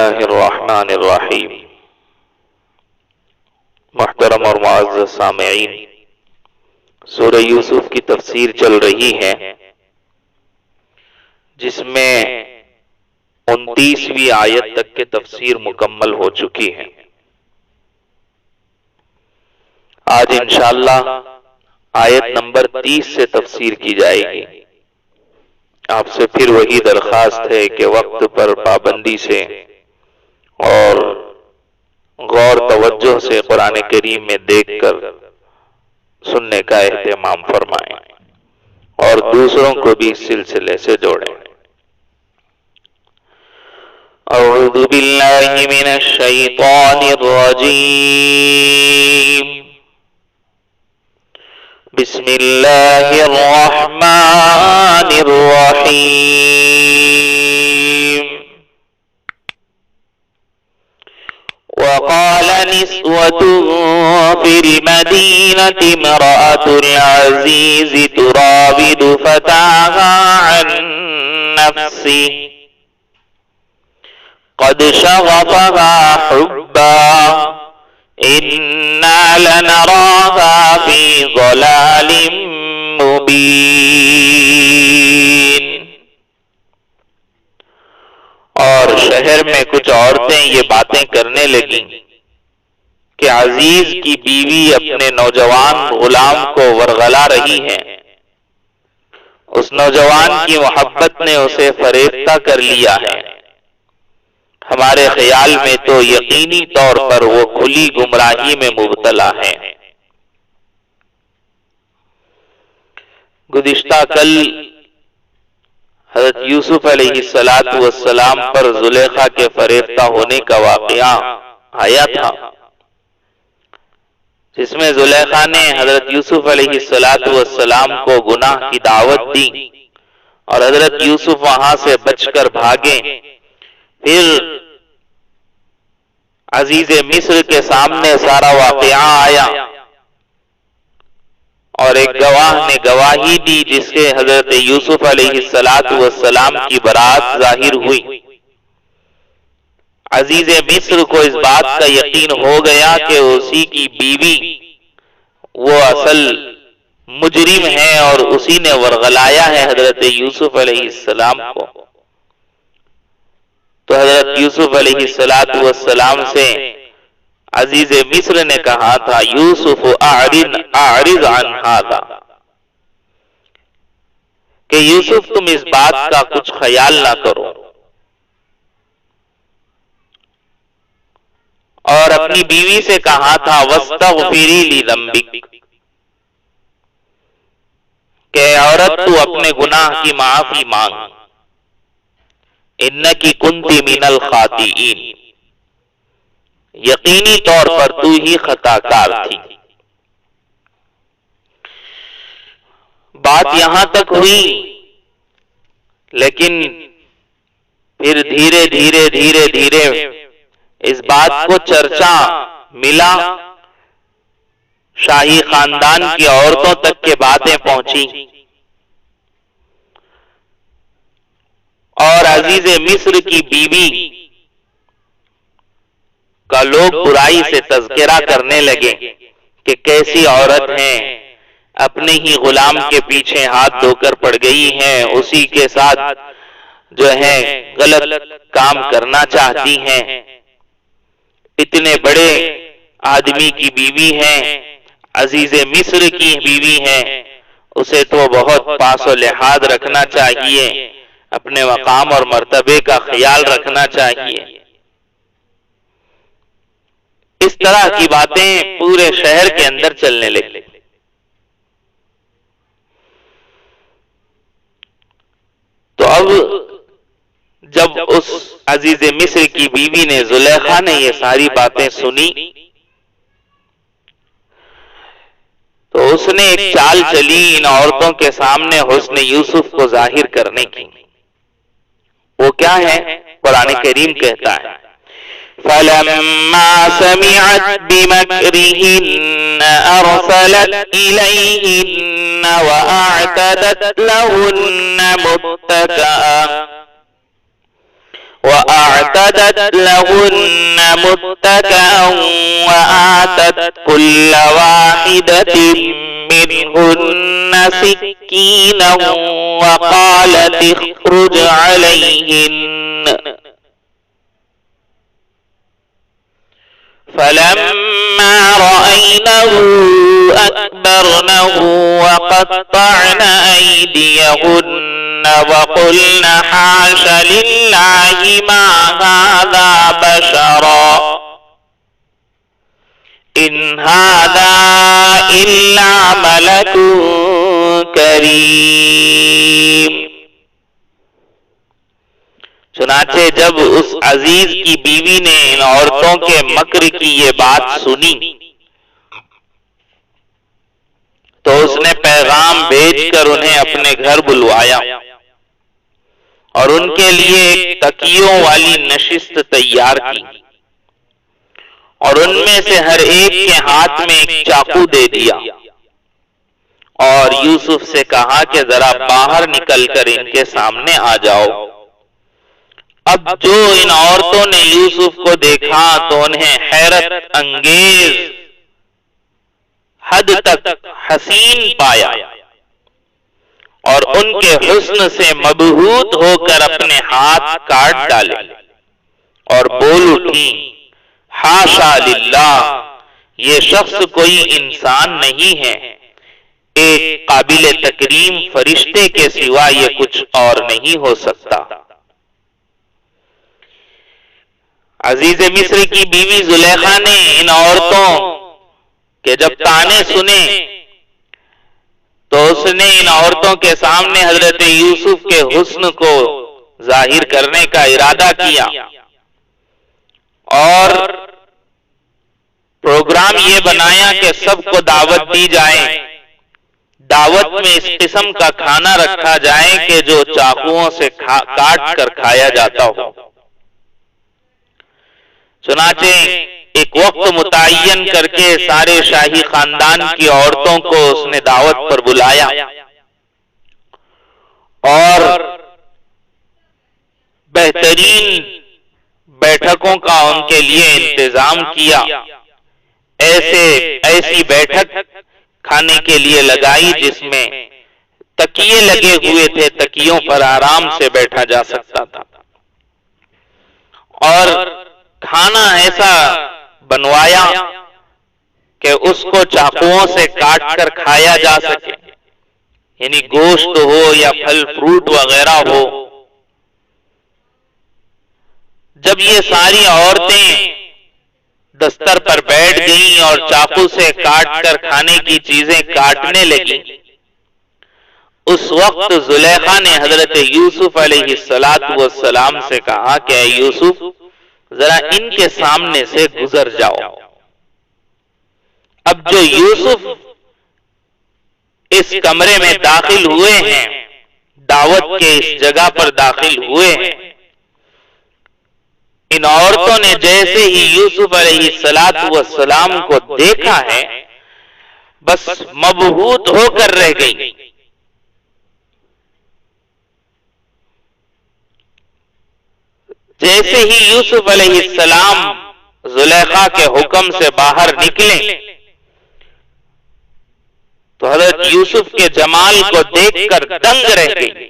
اللہ الرحمن الرحیم۔ محترم اور معزز سامعین، سورہ یوسف کی تفسیر چل رہی ہے، جس میں 29ویں آیت تک کی تفسیر مکمل ہو چکی ہے۔ آج انشاءاللہ آیت نمبر 30 سے تفسیر کی جائے گی۔ آپ سے پھر وہی درخواست ہے کہ وقت پر پابندی سے اور غور توجہ سے قرآن کریم میں دیکھ کر سننے کا اہتمام فرمائیں اور دوسروں کو بھی اس سلسلے سے جوڑیں۔ اعوذ باللہ من الشیطان الرجیم، بسم اللہ الرحمن الرحیم۔ وقال نسوة في المدينة امرأة العزيز تراود فتاها عن نفسه قد شغفها حبا إنا لنراها في ضلال مبين۔ اور شہر میں کچھ عورتیں یہ باتیں کرنے لگیں کہ عزیز کی بیوی اپنے نوجوان غلام کو ورغلا رہی ہے، اس نوجوان کی محبت نے اسے فریفتہ کر لیا ہے، ہمارے خیال میں تو یقینی طور پر وہ کھلی گمراہی میں مبتلا ہے۔ گزشتہ کل حضرت یوسف علیہ السلام پر زلیخا کے فریفتہ ہونے کا واقعہ آیا تھا، جس میں زلیخا نے حضرت یوسف علیہ السلام کو گناہ کی دعوت دی اور حضرت یوسف وہاں سے بچ کر بھاگے۔ پھر عزیز مصر کے سامنے سارا واقعہ آیا اور ایک گواہ نے گواہی دی، جس سے حضرت یوسف علیہ السلام کی برات ظاہر ہوئی۔ عزیز مصر کو اس بات کا یقین ہو گیا کہ اسی کی بیوی وہ اصل مجرم ہے اور اسی نے ورغلایا ہے حضرت یوسف علیہ السلام کو۔ تو حضرت یوسف علیہ السلام سے عزیز مصر نے کہا تھا، یوسف اعرض عن ھذا، کہ یوسف تم اس بات کا کچھ خیال نہ کرو، اور اپنی بیوی سے کہا تھا واستغفری لذنبک، کہ عورت تو اپنے گناہ کی معافی مانگ، انکی کنتی من الخاطئین، یقینی طور پر تو ہی خطا کار تھی۔ بات یہاں تک ہوئی، لیکن پھر دھیرے دھیرے اس بات کو چرچا ملا، شاہی خاندان کی عورتوں تک کے باتیں پہنچی اور عزیز مصر کی بیوی کا لوگ برائی سے تذکرہ کرنے لگے کہ کیسی عورت ہیں، اپنے ہی غلام کے پیچھے ہاتھ دھو کر پڑ گئی ہیں، اسی کے ساتھ جو ہے غلط کام کرنا چاہتی ہیں، اتنے بڑے آدمی کی بیوی ہیں، عزیز مصر کی بیوی ہیں، اسے تو بہت پاس و لحاظ رکھنا چاہیے، اپنے مقام اور مرتبے کا خیال رکھنا چاہیے۔ اس طرح کی باتیں پورے شہر کے اندر چلنے لگی۔ تو اب جب اس عزیز مصر کی بیوی نے زلیخا نے یہ ساری باتیں سنی، تو اس نے ایک چال چلی ان عورتوں کے سامنے حسن یوسف کو ظاہر کرنے کی۔ وہ کیا ہے؟ قرآن کریم کہتا ہے، فَلَمَّا سَمِعَتْ بِمَكْرِهِنَّ أَرْسَلَتْ إِلَيْهِنَّ وَأَعْتَدَتْ لَهُنَّ مُتَّكَأً وأعتدت لهن متكئا وآتت كل واحدة منهن سكينا وقالت اخرج عليهن فلما رأينه أكبرنه وقطعن أيديهن وقلن حاش لله ما هذا بشرا إن هذا إلا ملك کریم۔ چنانچہ جب اس عزیز کی بیوی نے ان عورتوں کے مکر کی یہ بات سنی تو اس نے پیغام بھیج کر انہیں اپنے گھر بلوایا اور ان کے لیے ایک تکیوں والی نشست تیار کی اور ان میں سے ہر ایک کے ہاتھ میں ایک چاقو دے دیا اور یوسف سے کہا کہ ذرا باہر نکل کر ان کے سامنے آ جاؤ۔ اب جو ان عورتوں نے یوسف کو دیکھا تو انہیں حیرت انگیز حد تک حسین پایا اور ان کے حسن سے مبہوت ہو کر اپنے ہاتھ کاٹ ڈالے اور بول اٹھی حاشا للہ، یہ شخص کوئی انسان نہیں ہے، ایک قابل تکریم فرشتے کے سوا یہ کچھ اور نہیں ہو سکتا۔ عزیز مصر کی بیوی زلیخا نے ان عورتوں کے جب طعنے سنے تو اس نے ان عورتوں کے سامنے حضرت یوسف کے حسن کو ظاہر کرنے کا ارادہ کیا اور پروگرام یہ بنایا کہ سب کو دعوت دی جائے، دعوت میں اس قسم کا کھانا رکھا جائے کہ جو چاقوؤں سے کاٹ کر کھایا جاتا ہو۔ چنانچہ ایک وقت متعین کر کے سارے شاہی خاندان کی عورتوں کو اس نے دعوت پر بلایا اور بہترین بیٹھکوں کا ان کے لیے انتظام کیا۔ ایسی بیٹھک کھانے کے لیے لگائی جس میں تکیے لگے ہوئے تھے، تکیوں پر آرام سے بیٹھا جا سکتا تھا، اور کھانا ایسا بنوایا کہ اس کو چاقوؤں سے کاٹ کر کھایا جا سکے، یعنی گوشت ہو یا پھل فروٹ وغیرہ ہو۔ جب یہ ساری عورتیں دستر پر بیٹھ گئیں اور چاقو سے کاٹ کر کھانے کی چیزیں کاٹنے لگیں، اس وقت زلیخا نے حضرت یوسف علیہ السلام سے کہا کہ اے یوسف، ذرا ان کے سامنے سے گزر جاؤ۔ اب جو یوسف اس کمرے میں داخل ہوئے ہیں، دعوت کے اس جگہ پر داخل ہوئے ہیں، ان عورتوں نے جیسے ہی یوسف علیہ السلام کو دیکھا ہے بس مبہوت ہو کر رہ گئی۔ جیسے ہی یوسف علیہ السلام زلیخا کے حکم سے باہر نکلے تو حضرت یوسف کے جمال کو دیکھ کر دنگ رہ گئی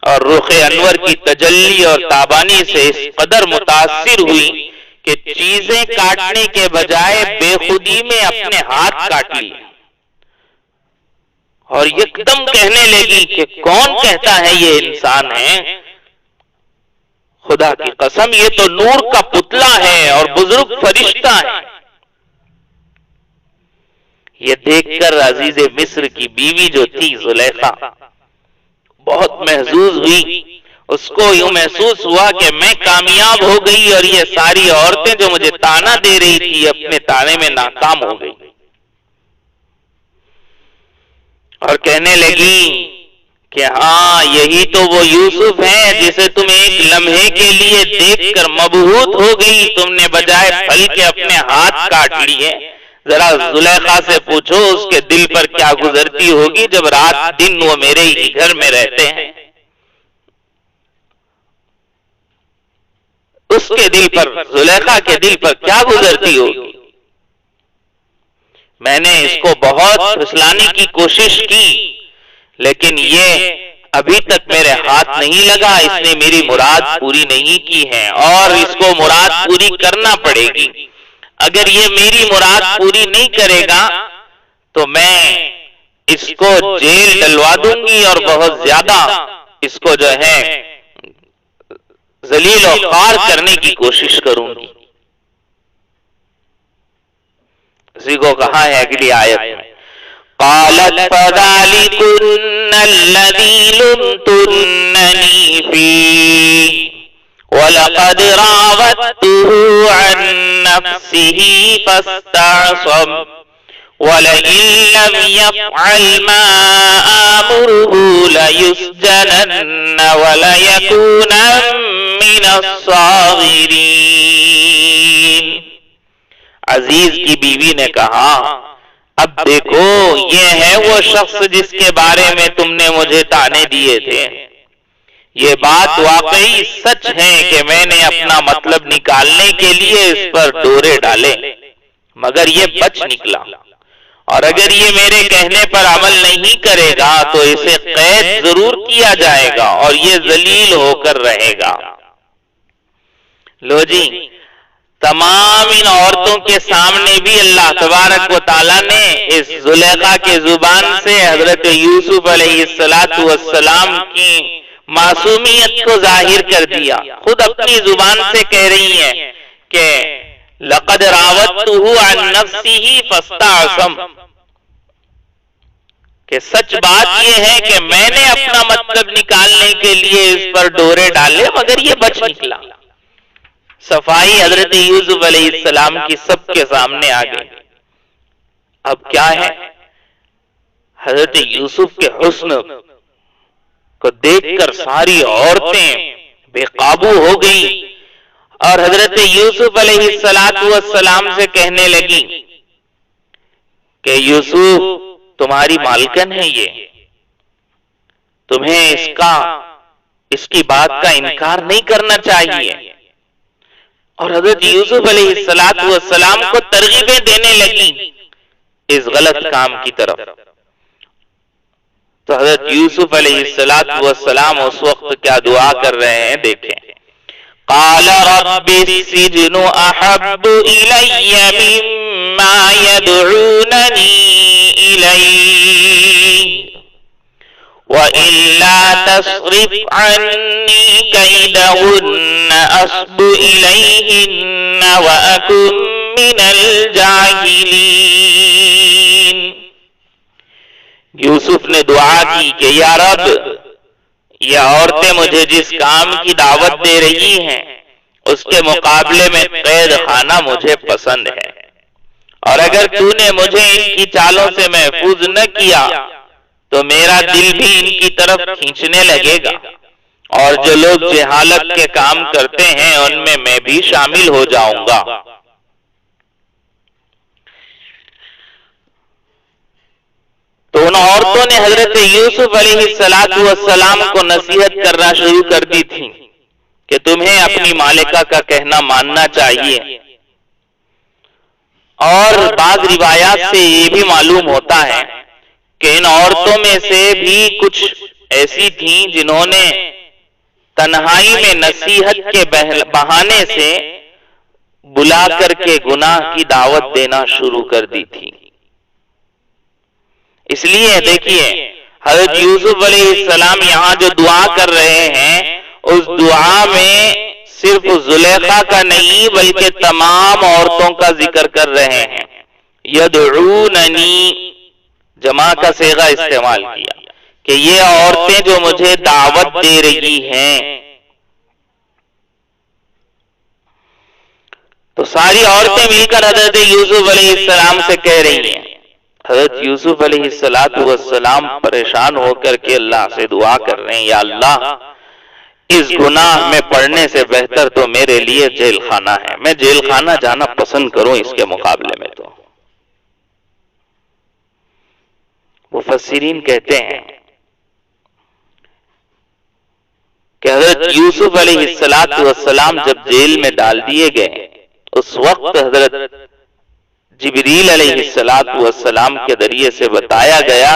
اور رخ انور کی تجلی اور تابانی سے اس قدر متاثر ہوئی کہ چیزیں کاٹنے کے بجائے بے خودی میں اپنے ہاتھ کاٹ لیے اور یکدم کہنے لگی کہ کون کہتا ہے یہ انسان ہے؟ خدا کی قسم یہ تو نور کا پتلا ہے اور بزرگ فرشتہ ہے۔ یہ دیکھ کر عزیز مصر کی بیوی جو تھی زلیخا بہت محظوظ ہوئی، اس کو یوں محسوس ہوا کہ میں کامیاب ہو گئی اور یہ ساری عورتیں جو مجھے تانا دے رہی تھی اپنے تانے میں ناکام ہو گئی، اور کہنے لگی کہ ہاں یہی تو وہ یوسف ہے جسے تم ایک لمحے کے لیے دیکھ کر مبہوت ہو گئی، تم نے بجائے پھل کے اپنے ہاتھ کاٹ لیے۔ ذرا زلیخا سے پوچھو اس کے دل پر کیا گزرتی ہوگی جب رات دن وہ میرے ہی گھر میں رہتے ہیں۔ اس کے دل پر، زلیخا کے دل پر کیا گزرتی ہوگی. میں نے اس کو بہت پھسلانے کی کوشش کی لیکن یہ ابھی تک میرے ہاتھ نہیں لگا، اس نے میری مراد پوری نہیں کی ہے اور اس کو مراد پوری کرنا پڑے گی. اگر یہ میری مراد پوری نہیں کرے گا تو میں اس کو جیل ڈلوا دوں گی اور بہت زیادہ اس کو جو ہے ذلیل و خوار کرنے کی کوشش کروں گی. اسی کو کہا ہے اگلی آیت میں قالت فذلكن الذي لمتنني فيه وَلَقَدْ رَاوَدتُّهُ عَن نَّفْسِهِ فَاسْتَعْصَمَ وَلَئِن لَّمْ يَفْعَلْ مَا آمُرُهُ لَيُسْجَنَنَّ وَلَيَكُونًا مِّنَ الصَّاغِرِينَ. عزیز کی بیوی نے کہا اب دیکھو یہ ہے وہ شخص جس کے بارے میں تم نے مجھے طعنے دیے تھے. یہ بات واقعی سچ ہے کہ میں نے اپنا مطلب نکالنے کے لیے اس پر ڈورے ڈالے مگر یہ بچ نکلا، اور اگر یہ میرے کہنے پر عمل نہیں کرے گا تو اسے قید ضرور کیا جائے گا اور یہ ذلیل ہو کر رہے گا. لو جی، تمام ان عورتوں کے سامنے بھی اللہ تبارک و تعالیٰ نے اس زلیخا کے زبان سے حضرت یوسف علیہ السلام کی معصومیت کو ظاہر کر دیا. خود اپنی زبان سے کہہ رہی ہیں کہ لَقَدْ رَاوَدتُّهُ عَن نَّفْسِهِ فَاسْتَعْصَمَ، کہ سچ بات یہ ہے کہ میں نے اپنا مطلب نکالنے کے لیے اس پر ڈورے ڈالے مگر یہ بچ نکلا. صفائی حضرت یوسف علیہ السلام کی سب کے سامنے آ گئی. اب کیا ہے، حضرت یوسف کے حسن کو دیکھ کر ساری عورتیں بے قابو ہو گئی اور حضرت یوسف علیہ السلام سے کہنے لگی کہ یوسف تمہاری مالکن ہے، یہ تمہیں اس کی بات کا انکار نہیں کرنا چاہیے. اور حضرت یوسف علیہ السلام کو ترغیبیں دینے لگی اس غلط کام کی طرف. تو حضرت یوسف علیہ السلام اس وقت کیا دعا کر رہے ہیں دیکھیں. قال رب السجن احب الی مما يدعوننی الیہ وَإِلَّا تَصْرِفْ عَنِّي كَيْدَهُنَّ أَصْبُ إِلَيْهِنَّ وَأَكُن مِّنَ الْجَاهِلِينَ. یوسف نے دعا کی کہ یا رب، یہ عورتیں مجھے جس کام کی دعوت دے رہی ہیں اس کے مقابلے میں قید خانہ مجھے پسند ہے، اور اگر تو نے مجھے ان کی چالوں سے محفوظ نہ کیا تو میرا دل بھی ان کی طرف کھینچنے لگے گا، اور جو لوگ جہالت کے کام کرتے ہیں ان میں بھی شامل ہو جاؤں گا. تو ان عورتوں نے حضرت یوسف علیہ السلام کو نصیحت کرنا شروع کر دی تھی کہ تمہیں اپنی مالکہ کا کہنا ماننا چاہیے. اور بعض روایات سے یہ بھی معلوم ہوتا ہے کہ ان عورتوں میں سے بھی کچھ ایسی تھیں جنہوں نے تنہائی میں نصیحت کے بہانے سے بلا کر کے گناہ کی دعوت دینا شروع کر دی تھی. اس لیے دیکھیے حضرت یوسف علیہ السلام یہاں جو دعا کر رہے ہیں اس دعا میں صرف زلیخا کا نہیں بلکہ تمام عورتوں کا ذکر کر رہے ہیں. یدعوننی جمع کا صیغہ استعمال کیا کہ یہ عورتیں جو مجھے دعوت دے رہی ہیں. تو ساری عورتیں مل کر حضرت یوسف علیہ السلام سے کہہ رہی ہیں. حضرت یوسف علیہ السلام پریشان ہو کر کے اللہ سے دعا کر رہے ہیں، یا اللہ اس گناہ میں پڑنے سے بہتر تو میرے لیے جیل خانہ ہے، میں جیل خانہ جانا پسند کروں اس کے مقابلے میں. تو مفسرین کہتے ہیں کہ حضرت یوسف علیہ السلام جب جیل میں ڈال دیے گئے، اس وقت حضرت جبریل علیہ السلام کے ذریعے سے بتایا گیا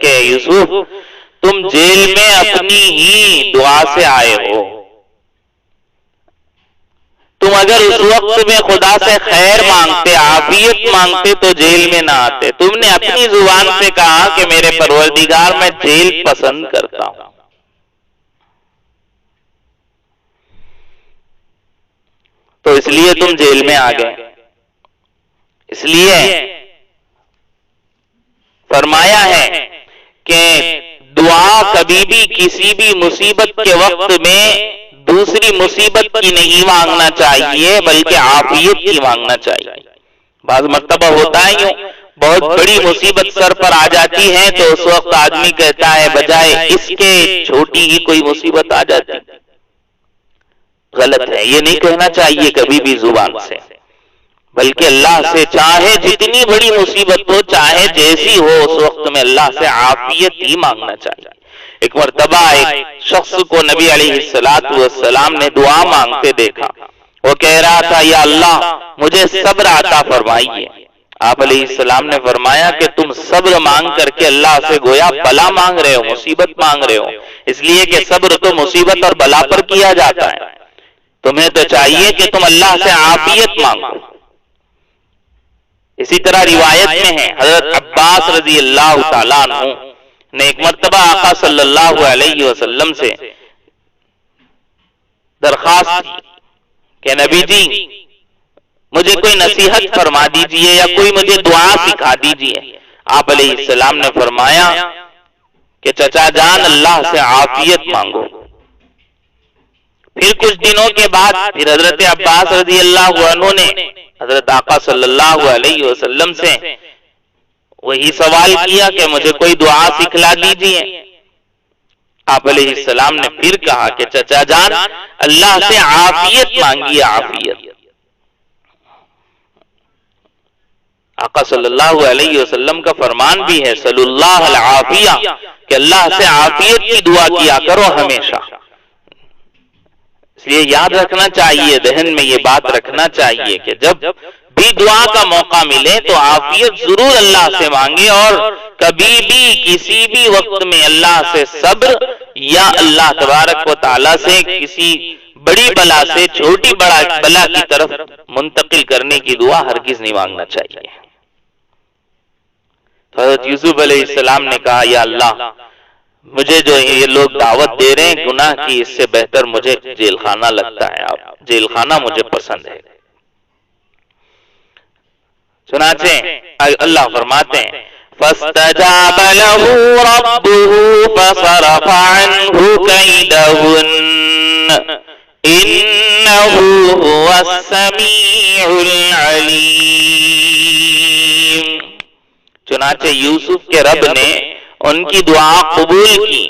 کہ یوسف تم جیل میں اپنی ہی دعا سے آئے ہو، تم اگر اس وقت میں خدا سے خیر مانگتے، عافیت مانگتے تو جیل میں نہ آتے۔ تم نے اپنی زبان سے کہا کہ میرے پروردگار میں جیل پسند کرتا ہوں، تو اس لیے تم جیل میں آ گئے۔ اس لیے فرمایا ہے کہ دعا کبھی بھی کسی بھی مصیبت کے وقت میں دوسری مصیبت کی نہیں مانگنا چاہیے، بلکہ عافیت کی مانگنا چاہیے۔ بعض مرتبہ ہوتا ہے یوں، بہت بڑی مصیبت سر پر آ جاتی ہے تو اس وقت آدمی کہتا ہے بجائے اس کے چھوٹی ہی کوئی مصیبت آ جاتی۔ غلط ہے، یہ نہیں کہنا چاہیے کبھی بھی زبان سے، بلکہ اللہ سے چاہے جتنی بڑی مصیبت ہو، چاہے جیسی ہو، اس وقت میں اللہ سے عافیت ہی مانگنا چاہیے۔ ایک مرتبہ ایک شخص کو نبی علیہ السلام نے دعا مانگتے دیکھا، وہ کہہ رہا تھا یا اللہ مجھے صبر عطا فرمائیے۔ آپ علیہ السلام نے فرمایا کہ تم صبر مانگ کر کے اللہ سے گویا بلا مانگ رہے ہو، مصیبت مانگ رہے ہو، اس لیے کہ صبر تو مصیبت اور بلا پر کیا جاتا ہے، تمہیں تو چاہیے کہ تم اللہ سے عافیت مانگو۔ اسی طرح روایت میں ہے، حضرت عباس رضی اللہ تعالیٰ عنہ نے ایک مرتبہ آقا صلی اللہ علیہ وسلم سے درخواست کی کہ نبی جی مجھے کوئی نصیحت فرما دیجئے یا کوئی مجھے دعا سکھا دیجئے۔ آپ علیہ السلام نے فرمایا کہ چچا جان اللہ سے عافیت مانگو۔ پھر کچھ دنوں کے بعد پھر حضرت عباس رضی اللہ عنہ نے حضرت آقا صلی اللہ علیہ وسلم سے وہی سوال کیا کہ مجھے کوئی دعا سکھلا دیجئے۔ آپ علیہ السلام نے پھر کہا کہ چچا جان اللہ سے عافیت مانگیے، عافیت۔ آقا صلی اللہ علیہ وسلم کا فرمان بھی ہے صلی اللہ العافیہ، کہ اللہ سے عافیت کی دعا کیا کرو ہمیشہ۔ اس لیے یاد رکھنا چاہیے، ذہن میں یہ بات رکھنا چاہیے کہ جب بھی دعا کا موقع ملے تو عافیت ضرور اللہ سے مانگے، اور کبھی بھی کسی بھی وقت میں اللہ سے صبر یا اللہ تبارک و تعالیٰ سے کسی بڑی بلا سے چھوٹی بلا کی طرف منتقل کرنے کی دعا ہرگز نہیں مانگنا چاہیے۔ حضرت یوسف علیہ السلام نے کہا یا اللہ مجھے جو یہ لوگ دعوت دے رہے ہیں گناہ کی، اس سے بہتر مجھے جیل خانہ لگتا ہے، آپ جیل خانہ مجھے پسند ہے۔ چنانچہ اللہ فرماتے ہیں فَاسْتَجَابَ لَهُ رَبُّهُ فَصَرَفَ عَنْهُ كَيْدَهُنَّ إِنَّهُ هُوَ السَّمِيعُ الْعَلِيمُ۔ چنانچہ یوسف کے رب نے ان کی دعا قبول کی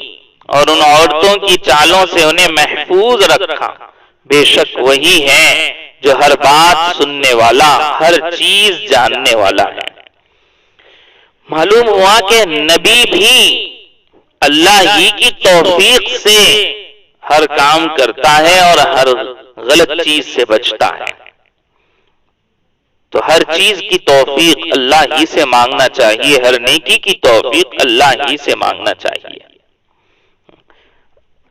اور ان عورتوں کی چالوں سے انہیں محفوظ رکھا، بے شک وہی ہے جو ہر بات سننے والا، ہر چیز جاننے والا ہے۔ معلوم ہوا کہ نبی بھی اللہ ہی کی توفیق سے ہر کام کرتا ہے اور ہر غلط چیز سے بچتا ہے، تو ہر چیز کی توفیق اللہ ہی سے مانگنا چاہیے، ہر نیکی کی توفیق اللہ ہی سے مانگنا چاہیے۔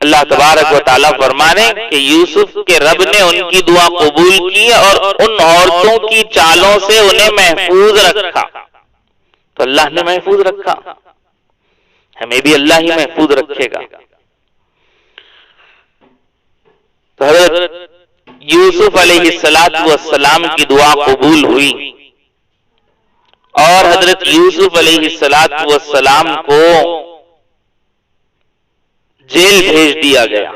اللہ تبارک و تعالیٰ فرمانے کہ یوسف کے رب نے ان کی دعا قبول کی اور ان عورتوں کی چالوں سے انہیں محفوظ رکھا، تو اللہ نے محفوظ رکھا، ہمیں بھی اللہ ہی محفوظ رکھے گا۔ تو حضرت یوسف علیہ السلام کی دعا قبول ہوئی اور حضرت یوسف علیہ السلام کو جیل بھیج دیا گیا۔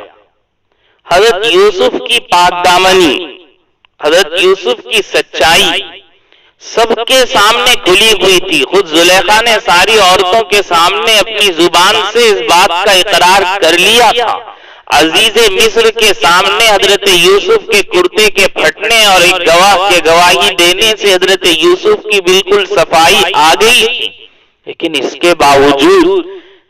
حضرت یوسف کی پاک دامنی، حضرت یوسف کی سچائی سب کے سامنے کھلی ہوئی تھی۔ خود زلیخا نے ساری عورتوں کے سامنے اپنی زبان سے اس بات کا اقرار کر لیا تھا۔ عزیز مصر کے سامنے حضرت یوسف کے کرتے کے پھٹنے اور ایک گواہ کے گواہی دینے سے حضرت یوسف کی بالکل صفائی آ گئی تھی، لیکن اس کے باوجود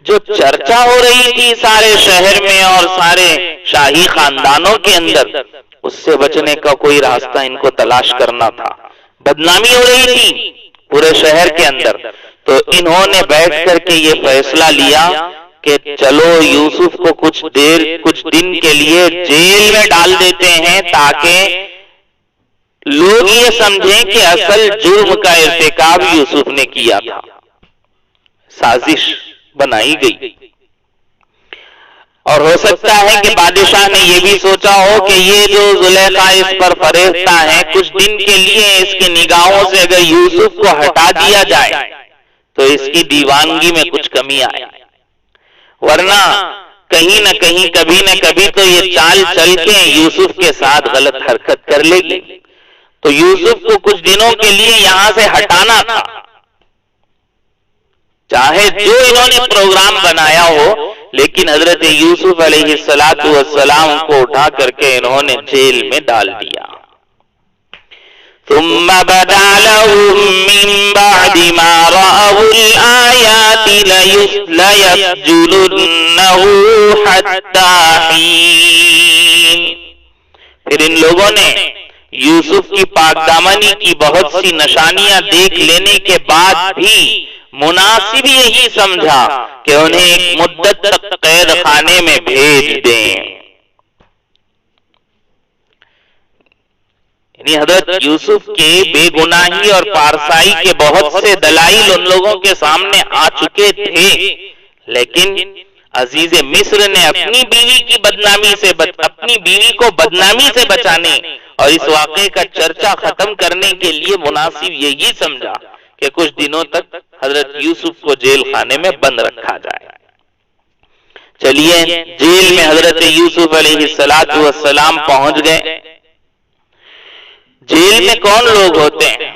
جو چرچا ہو رہی تھی سارے شہر میں اور سارے شاہی خاندانوں کے اندر، اس سے بچنے کا کوئی راستہ ان کو تلاش کرنا تھا۔ بدنامی ہو رہی تھی پورے شہر کے اندر، تو انہوں نے بیٹھ کر کے یہ فیصلہ لیا کہ چلو یوسف کو کچھ دن کے لیے جیل میں ڈال دیتے ہیں تاکہ لوگ یہ سمجھیں کہ اصل جرم کا ارتکاب یوسف نے کیا تھا۔ سازش بنائی گئی، اور ہو سکتا ہے کہ بادشاہ نے یہ بھی سوچا ہو کہ یہ جو زلیخا اس پر فریفتہ ہے، کچھ دن کے لیے اس کی نگاہوں سے اگر یوسف کو ہٹا دیا جائے تو اس کی دیوانگی میں کچھ کمی آئے، ورنہ کہیں نہ کہیں کبھی نہ کبھی تو یہ چال چل کے یوسف کے ساتھ غلط حرکت کر لے گی۔ تو یوسف کو کچھ دنوں کے لیے یہاں سے ہٹانا تھا، چاہے جو انہوں نے پروگرام بنایا ہو، لیکن حضرت یوسف علیہ السلام کو اٹھا کر کے انہوں نے جیل میں ڈال دیا۔ ثم بدا لهم من بعد ما رأوا الآيات ليسجننه حتى حين۔ پھر ان لوگوں نے یوسف کی پاک دامنی کی بہت سی نشانیاں دیکھ لینے کے بعد بھی مناسب یہی سمجھا کہ انہیں ایک مدت تک قید خانے میں بھیج دیں۔ یعنی حضرت یوسف کے بے گناہی اور پارسائی کے بہت سے دلائل ان لوگوں کے سامنے آ چکے تھے، لیکن عزیز مصر نے اپنی بیوی کو بدنامی سے بچانے اور اس واقعے کا چرچا ختم کرنے کے لیے مناسب یہی سمجھا کہ کچھ دنوں تک حضرت یوسف کو جیل خانے میں بند رکھا جائے۔ چلیے جیل میں حضرت یوسف علیہ السلام پہنچ گئے۔ جیل میں کون لوگ ہوتے ہیں؟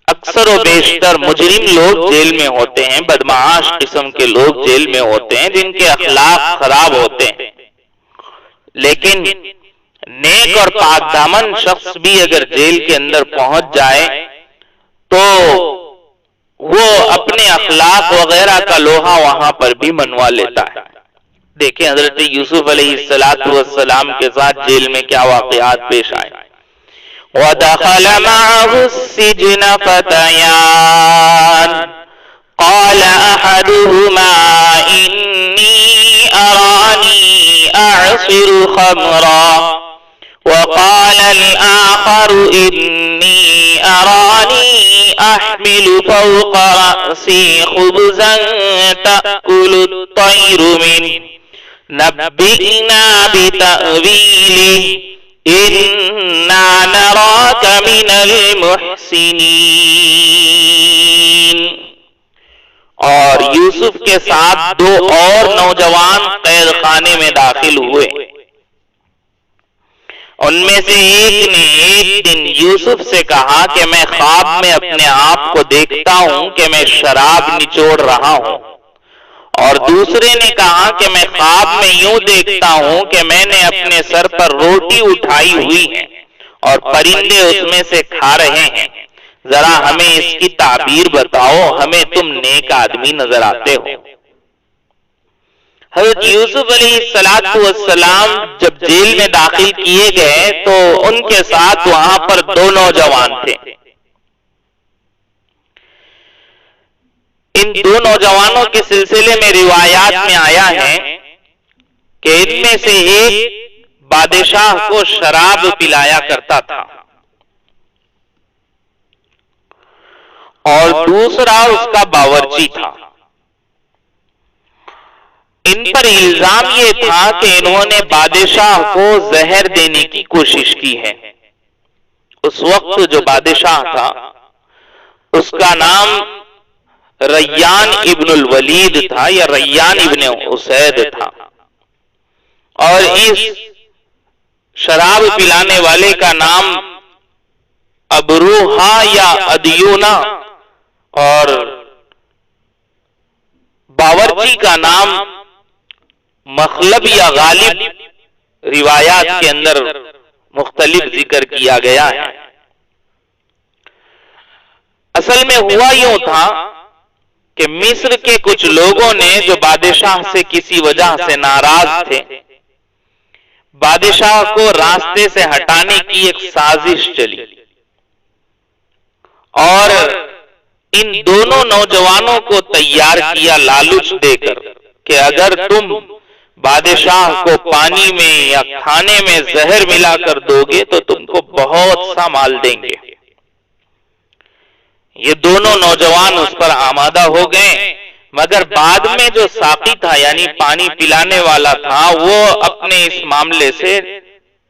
اکثر و بیشتر مجرم لوگ جیل میں ہوتے ہیں، بدمعاش قسم کے لوگ جیل میں ہوتے ہیں جن کے اخلاق خراب ہوتے ہیں، لیکن نیک اور پاک دامن شخص بھی اگر جیل کے اندر پہنچ جائے تو وہ اپنے اخلاق وغیرہ کا لوہا وہاں پر بھی منوا لیتا ہے۔ دیکھیں حضرت یوسف علیہ السلام کے ساتھ جیل میں کیا واقعات پیش آئے۔ وَدَخَلَ مَعَهُ السِّجْنَ فَتَيَانِ قَالَ أَحَدُهُمَا إِنِّي أَرَانِي أَعْصِرُ خَمْرًا وَقَالَ الْآخَرُ إِنِّي أَرَانِي أَحْمِلُ فَوْقَ رَأْسِي خُبْزًا تَأْكُلُ الطَّيْرُ مِنْهُ نَبِّئْنَا بِتَأْوِيلِهِ إِنَّا نَرَاكَ مِنَ الْمُحْسِنِينَ۔ اور یوسف کے ساتھ دو اور نوجوان قید خانے میں داخل ہوئے۔ ان میں سے ایک نے ایک دن یوسف سے کہا کہ میں خواب میں اپنے آپ کو دیکھتا ہوں کہ میں شراب نچوڑ رہا ہوں، اور دوسرے نے کہا کہ میں خواب میں یوں دیکھتا ہوں کہ میں نے اپنے سر پر روٹی اٹھائی ہوئی ہے اور پرندے اس میں سے کھا رہے ہیں، ذرا ہمیں اس کی تعبیر بتاؤ، ہمیں تم نیک آدمی نظر آتے ہو۔ حضرت یوسف علیہ السلام جب جیل میں داخل کیے گئے تو ان کے ساتھ وہاں پر دو نوجوان تھے۔ ان دو نوجوانوں کے سلسلے میں روایات میں آیا ہے کہ ان میں سے ایک بادشاہ کو شراب پلایا کرتا تھا اور دوسرا اس کا باورچی تھا۔ ان پر الزام یہ تھا کہ انہوں نے بادشاہ کو زہر دینے کی کوشش کی ہے۔ اس وقت جو بادشاہ تھا اس کا نام ریان ابن الولید تھا یا ریان ابن اسید تھا، اور اس شراب پلانے والے کا نام ابروہا یا ادیونا اور باورچی کا نام مخلب یا غالب روایات کے اندر مختلف ذکر کیا گیا ہے۔ اصل میں ہوا یوں تھا کہ مصر کے کچھ لوگوں نے جو بادشاہ سے کسی وجہ سے ناراض تھے، بادشاہ کو راستے سے ہٹانے کی ایک سازش چلی، اور ان دونوں نوجوانوں کو تیار کیا لالچ دے کر کہ اگر تم بادشاہ کو پانی میں یا کھانے میں زہر ملا کر دو گے تو تم کو بہت سا مال دیں گے۔ یہ دونوں نوجوان اس پر آمادہ ہو گئے، مگر بعد میں جو ساقی تھا یعنی پانی پلانے والا تھا وہ اپنے اس معاملے سے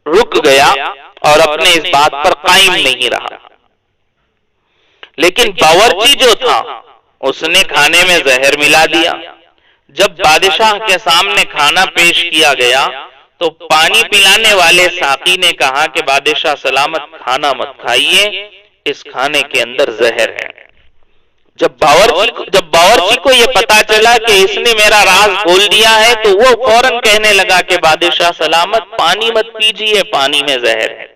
رک گیا اور اپنے اس بات پر قائم نہیں رہا، لیکن باورچی جو تھا اس نے کھانے میں زہر ملا دیا۔ جب بادشاہ کے سامنے کھانا پیش کیا گیا تو پانی پلانے والے ساقی نے کہا کہ بادشاہ سلامت کھانا مت کھائیے، اس کھانے کے اندر زہر ہے۔ جب باورچی کو یہ پتا چلا کہ اس نے میرا راز کھول دیا ہے تو وہ فوراً کہنے لگا کہ بادشاہ سلامت پانی مت پیجیے، پانی میں زہر ہے۔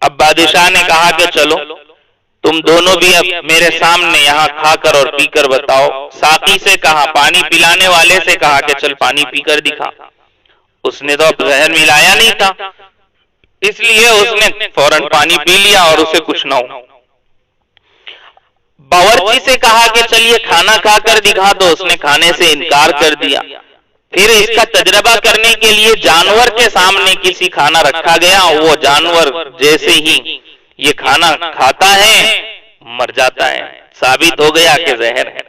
اب بادشاہ نے کہا کہ چلو تم دونوں بھی اب میرے سامنے یہاں کھا کر اور پی کر بتاؤ۔ ساقی سے کہا، پانی پلانے والے سے کہا کہ چل پانی پی کر دکھا۔ اس نے تو اب زہر ملایا نہیں تھا، اس لیے اس نے فوراً پانی پی لیا اور اسے کچھ نہ ہو۔ باورچی سے کہا کہ چلیے کھانا کھا کر دکھا، تو اس نے کھانے سے انکار کر دیا۔ پھر اس کا تجربہ کرنے کے لیے جانور کے سامنے کسی کھانا رکھا گیا، وہ جانور جیسے ہی یہ کھانا کھاتا ہے مر جاتا ہے، ثابت ہو گیا کہ زہر ہے۔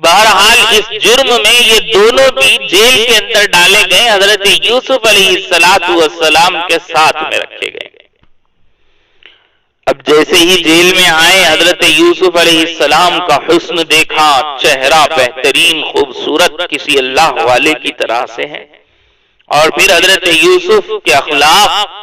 بہرحال اس جرم میں یہ دونوں بھی جیل کے اندر ڈالے گئے، حضرت یوسف علیہ السلام کے ساتھ میں رکھے گئے۔ اب جیسے ہی جیل میں آئے، حضرت یوسف علیہ السلام کا حسن دیکھا، چہرہ بہترین خوبصورت کسی اللہ والے کی طرح سے ہے، اور پھر حضرت یوسف کے اخلاق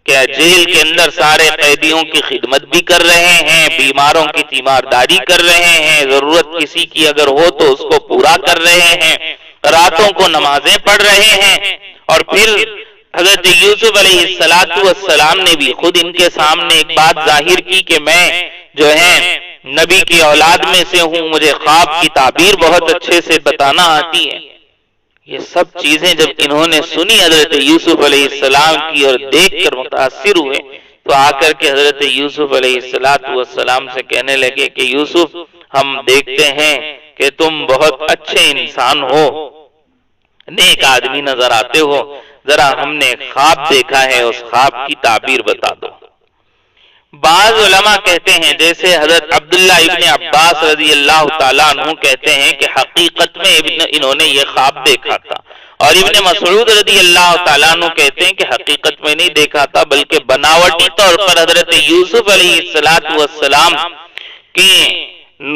کہ جیل کے اندر سارے قیدیوں کی خدمت بھی کر رہے ہیں، بیماروں کی تیمارداری کر رہے ہیں، ضرورت کسی کی اگر ہو تو اس کو پورا کر رہے ہیں، راتوں کو نمازیں پڑھ رہے ہیں۔ اور پھر حضرت یوسف علیہ السلام نے بھی خود ان کے سامنے ایک بات ظاہر کی کہ میں جو ہے نبی کی اولاد میں سے ہوں، مجھے خواب کی تعبیر بہت اچھے سے بتانا آتی ہے۔ یہ سب چیزیں جب انہوں نے سنی حضرت یوسف علیہ السلام کی اور دیکھ کر متاثر ہوئے تو آ کر کے حضرت یوسف علیہ السلام سے کہنے لگے کہ یوسف، ہم دیکھتے ہیں کہ تم بہت اچھے انسان ہو، نیک آدمی نظر آتے ہو، ذرا ہم نے خواب دیکھا ہے، اس خواب کی تعبیر بتا دو۔ بعض علماء کہتے ہیں، جیسے حضرت عبداللہ ابن عباس رضی اللہ تعالیٰ عنہ کہتے ہیں کہ حقیقت میں انہوں نے یہ خواب دیکھا تھا، اور ابن مسعود رضی اللہ تعالیٰ عنہ کہتے ہیں کہ حقیقت میں نہیں دیکھا تھا بلکہ بناوٹی طور پر حضرت یوسف علیہ السلام کی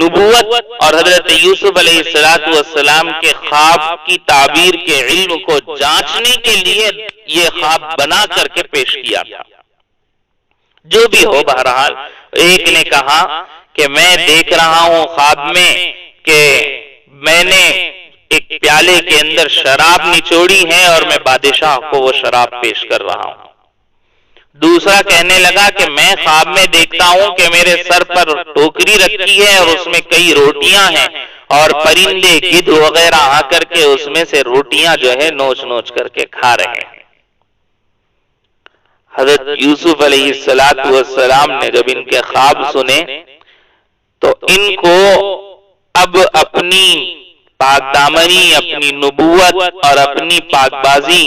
نبوت اور حضرت یوسف علیہ السلام کے خواب کی تعبیر کے علم کو جانچنے کے لیے یہ خواب بنا کر کے پیش کیا تھا۔ جو بھی ہو، بہرحال ایک نے کہا کہ میں دیکھ رہا ہوں خواب میں کہ میں نے ایک پیالے کے اندر شراب نچوڑی ہے اور میں بادشاہ کو وہ شراب پیش کر رہا ہوں۔ دوسرا کہنے لگا کہ میں خواب میں دیکھتا ہوں کہ میرے سر پر ٹوکری رکھی ہے اور اس میں کئی روٹیاں ہیں اور پرندے گدھ وغیرہ آ کر کے اس میں سے روٹیاں جو ہے نوچ نوچ کر کے کھا رہے ہیں۔ حضرت یوسف علیہ السلام نے جب ان کے خواب سنے تو ان کو اب اپنی پاک دامنی، اپنی نبوت اور اپنی پاک بازی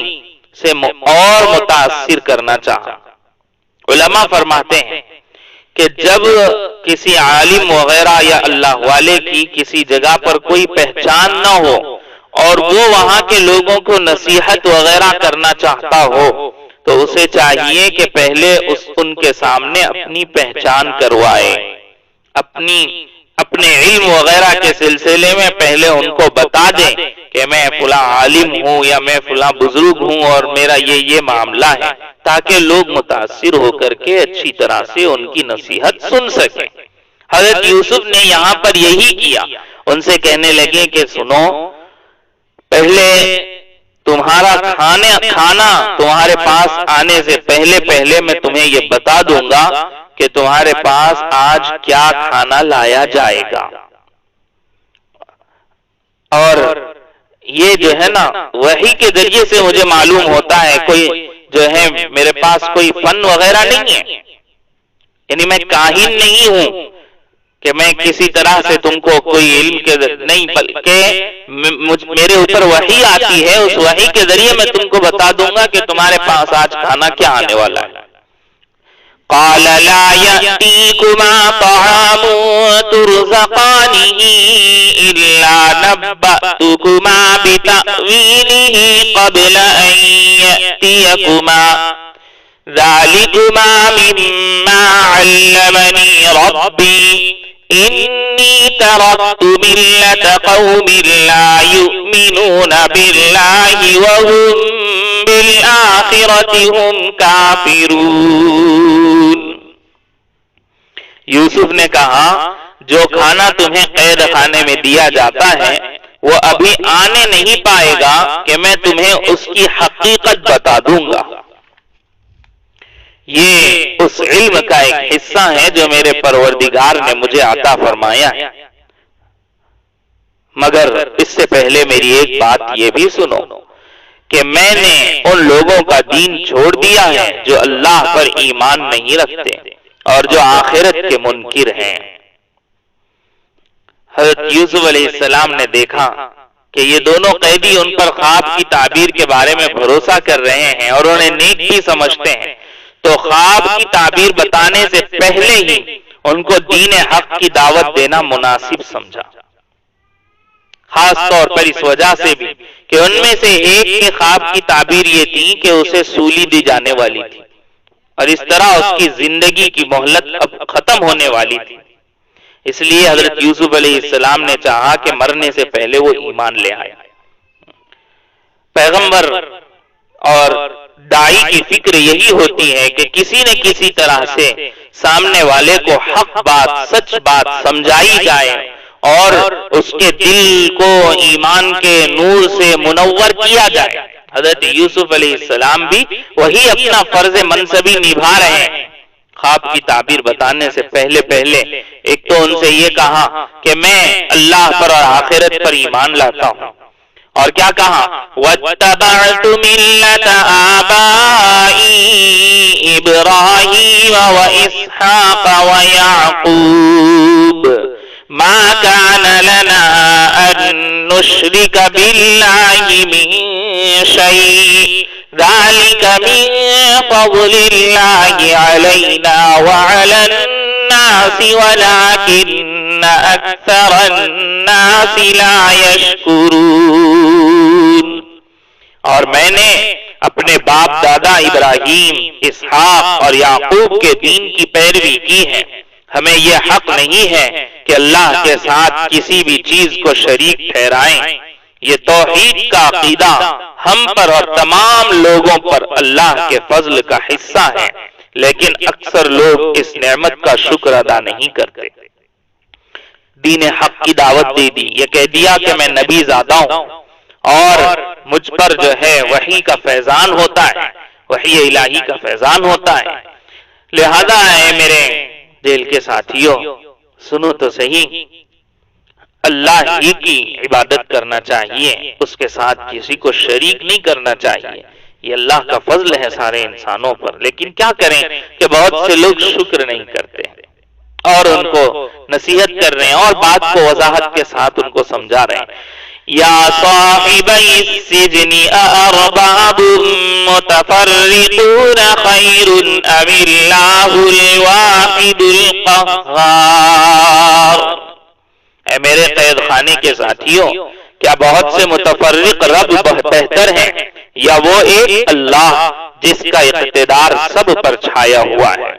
سے اور متاثر کرنا چاہا۔ علماء فرماتے ہیں کہ جب کسی عالم وغیرہ یا اللہ والے کی کسی جگہ پر کوئی پہچان نہ ہو اور وہ وہاں کے لوگوں کو نصیحت وغیرہ کرنا چاہتا ہو تو اسے چاہیے کہ پہلے ان کے سامنے اپنی پہچان کروائے، اپنے علم وغیرہ کے سلسلے میں پہلے ان کو بتا دیں کہ میں فلاں عالم ہوں یا میں فلاں بزرگ ہوں اور میرا یہ معاملہ ہے، تاکہ لوگ متاثر ہو کر کے اچھی طرح سے ان کی نصیحت سن سکیں۔ حضرت یوسف نے یہاں پر یہی کیا، ان سے کہنے لگے کہ سنو، پہلے تمہارا کھانا تمہارے پاس آنے سے پہلے میں تمہیں یہ بتا دوں گا کہ تمہارے پاس آج کیا کھانا لایا جائے گا، اور یہ جو ہے نا وحی کے ذریعے سے مجھے معلوم ہوتا ہے، کوئی جو ہے میرے پاس کوئی فن وغیرہ نہیں ہے، یعنی میں کاہن نہیں ہوں کہ میں کسی طرح سے تم کو کوئی علم کے نہیں، بلکہ میرے اوپر وحی آتی ہے، اس وحی کے ذریعے میں تم کو بتا دوں گا کہ تمہارے پاس آج کھانا کیا آنے والا ہے۔ قال لا يأتيكما طعام ترزقانه إلا نبأتكما بتأويله قبل أن يأتيكما ذلكما مما علمني ربي إني تركت ملة قوم لا يؤمنون بالله وهم بالآخرة هم كافرون۔ یوسف نے کہا جو کھانا تمہیں قید خانے میں دیا جاتا ہے وہ ابھی آنے نہیں پائے گا کہ میں تمہیں اس کی حقیقت بتا دوں گا۔ یہ اس علم کا ایک حصہ ہے جو میرے پروردگار نے مجھے عطا فرمایا ہے، مگر اس سے پہلے میری ایک بات یہ بھی سنو کہ میں نے ان لوگوں کا دین چھوڑ دیا ہے جو اللہ پر ایمان نہیں رکھتے اور جو آخرت کے منکر ہیں۔ حضرت یوسف علیہ السلام نے دیکھا کہ یہ دونوں قیدی ان پر خواب کی تعبیر کے بارے میں بھروسہ کر رہے ہیں اور انہیں نیک بھی سمجھتے ہیں، تو خواب کی تعبیر بتانے سے پہلے ہی ان کو دین حق کی دعوت دینا مناسب سمجھا، خاص طور پر اس وجہ سے بھی کہ ان میں سے ایک کے خواب کی تعبیر یہ تھی کہ اسے سولی دی جانے والی تھی اور اس طرح اس کی زندگی کی مہلت اب ختم ہونے والی تھی۔ اس لیے حضرت یوسف علیہ السلام نے چاہا کہ مرنے سے پہلے وہ ایمان لے آئے۔ پیغمبر اور داعی کی فکر یہی ہوتی ہے کہ کسی نہ کسی طرح سے سامنے والے کو حق بات، سچ بات سمجھائی جائے اور اس کے دل کو ایمان کے نور سے منور کیا جائے۔ حضرت یوسف علیہ السلام بھی وہی اپنا فرض منصبی نبھا رہے ہیں۔ خواب کی تعبیر بتانے سے پہلے ایک تو ان سے یہ کہا کہ میں اللہ پر اور آخرت پر ایمان لاتا ہوں، اور کیا کہا وَاتَّبَعْتُ مِلَّةَ آبَائِي إِبْرَاهِيمَ وَإِسْحَاقَ وَيَعْقُوبَ مَا كَانَ لَنَا أَن نُشْرِكَ بِاللَّهِ مِن شَيْءٍ ذَلِكَ مِن فَضْلِ اللَّهِ عَلَيْنَا وَعَلَى النَّاسِ وَلَكِنَّ أَكْثَرَ النَّاسِ لَا يَشْكُرُونَ۔ اور میں نے اپنے باپ دادا ابراہیم، اسحاق اور یعقوب کے دین کی پیروی کی ہے۔ ہمیں یہ حق نہیں ہے کہ اللہ کے ساتھ کسی بھی چیز کو شریک ٹھہرائیں۔ یہ توحید کا عقیدہ ہم پر اور تمام لوگوں پر اللہ کے فضل کا حصہ ہے، لیکن اکثر لوگ اس نعمت کا شکر ادا نہیں کرتے۔ دین حق کی دعوت دے دی، یہ کہہ دیا کہ میں نبی زادہ ہوں اور مجھ پر جو ہے وحی کا فیضان ہوتا ہے، وحی الہی کا فیضان ہوتا ہے۔ لہذا ہے میرے دل کے ساتھیوں، سنو تو صحیح، اللہ ہی کی عبادت کرنا چاہیے، اس کے ساتھ کسی کو شریک نہیں کرنا چاہیے۔ یہ اللہ کا فضل ہے سارے انسانوں پر، لیکن کیا کریں کہ بہت سے لوگ شکر نہیں کرتے اور ان کو نصیحت کر رہے ہیں اور بات کو وضاحت کے ساتھ ان کو سمجھا رہے ہیں۔ یا صاحبی السجن ارباب متفرقون خیر ام اللہ الواحد القہار۔ اے میرے قید خانے کے ساتھیوں، کیا بہت سے متفرق رب بہتر ہیں یا وہ ایک اللہ جس کا اقتدار سب پر چھایا ہوا ہے؟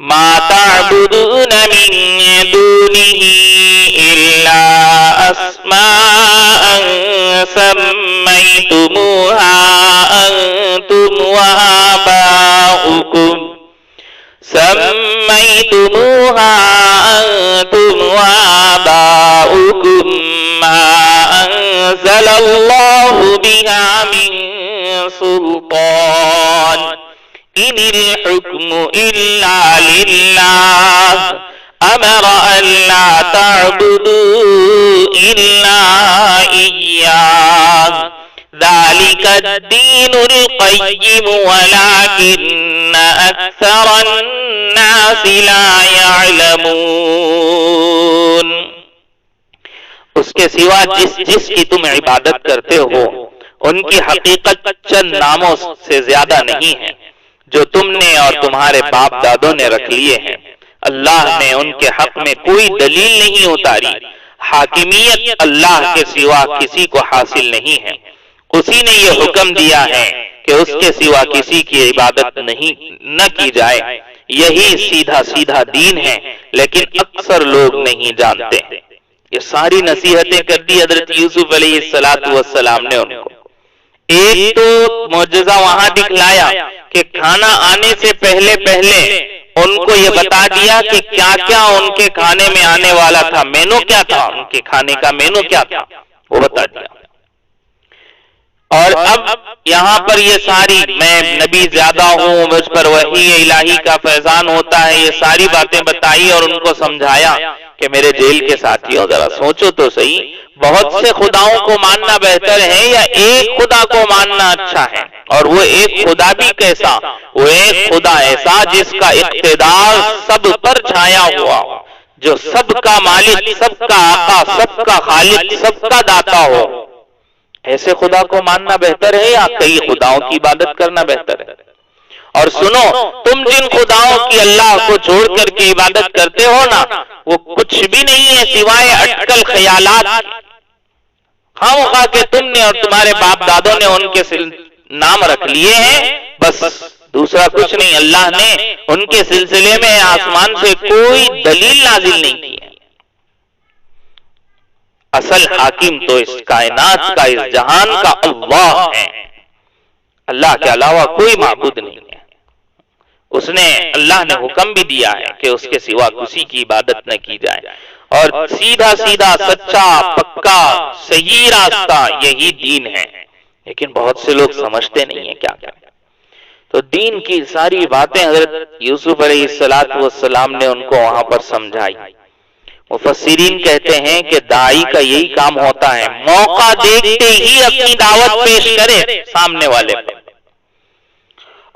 ما تعبدون من دونه الا اسماء سميتموها انتم وآباؤكم ما انزل الله بها من سلطان ان الحكم الا لله امر الا تعبدوا الا اياه ذلك الدين القيم ولكن اکثر الناس لا يعلمون. اس کے سوا جس کی تم عبادت کرتے ہو ان کی حقیقت چند ناموں سے زیادہ نہیں ہے جو تم نے اور تمہارے باپ دادوں نے رکھ لیے ہیں. اللہ نے ان کے حق میں کوئی دلیل نہیں اتاری. حاکمیت اللہ کے سوا کسی کو حاصل نہیں ہے. اسی نے یہ حکم دیا ہے کہ اس کے سوا کسی کی عبادت نہ کی جائے. یہی سیدھا سیدھا دین ہے لیکن اکثر لوگ نہیں جانتے. یہ ساری نصیحتیں کر دی حضرت یوسف علیہ السلام نے ان کو. ایک تو معجزہ وہاں دکھلایا کہ کھانا آنے سے پہلے ان کو یہ بتا دیا کہ کیا کیا ان کے کھانے میں آنے والا تھا. مینو کیا تھا, ان کے کھانے کا مینو کیا تھا وہ بتا دیا. اور اب یہاں پر یہ ساری میں نبی زیادہ ہوں, مجھ پر وحی الہی کا فیضان ہوتا ہے, یہ ساری باتیں بتائی اور ان کو سمجھایا کہ میرے جیل کے ساتھیوں ذرا سوچو تو صحیح, بہت سے خداؤں کو ماننا بہتر ہے یا ایک خدا کو ماننا اچھا ہے؟ اور وہ ایک خدا بھی کیسا؟ وہ ایک خدا ایسا جس کا اقتدار سب پر چھایا ہوا ہو, جو سب کا مالک, سب کا آقا, سب کا خالق, سب کا داتا ہو. ایسے خدا کو ماننا بہتر ہے یا کئی خداؤں کی عبادت کرنا بہتر ہے؟ اور سنو, تم جن خداؤں کی اللہ کو چھوڑ کر کے عبادت کرتے ہو نا, وہ کچھ بھی نہیں ہے سوائے اٹکل خیالات. خواہ کہ تم نے اور تمہارے باپ دادوں نے ان کے نام رکھ لیے ہیں, بس دوسرا کچھ نہیں. اللہ نے ان کے سلسلے میں آسمان سے کوئی دلیل نازل نہیں کی ہے. اصل حاکم تو اس کائنات کا, اس جہان کا اللہ ہے. اللہ کے علاوہ کوئی معبود نہیں ہے. اس نے, اللہ نے حکم بھی دیا ہے کہ اس کے سوا کسی کی عبادت نہ کی جائے. اور سیدھا سیدھا سچا پکا صحیح راستہ یہی دین ہے. لیکن بہت سے لوگ سمجھتے نہیں ہیں کیا کریں. تو دین کی ساری باتیں حضرت یوسف علیہ السلام نے ان کو وہاں پر سمجھائی. مفسرین کہتے ہیں کہ داعی کا یہی کام ہوتا ہے, موقع دیکھتے ہی اپنی دعوت پیش کرے سامنے والے پر.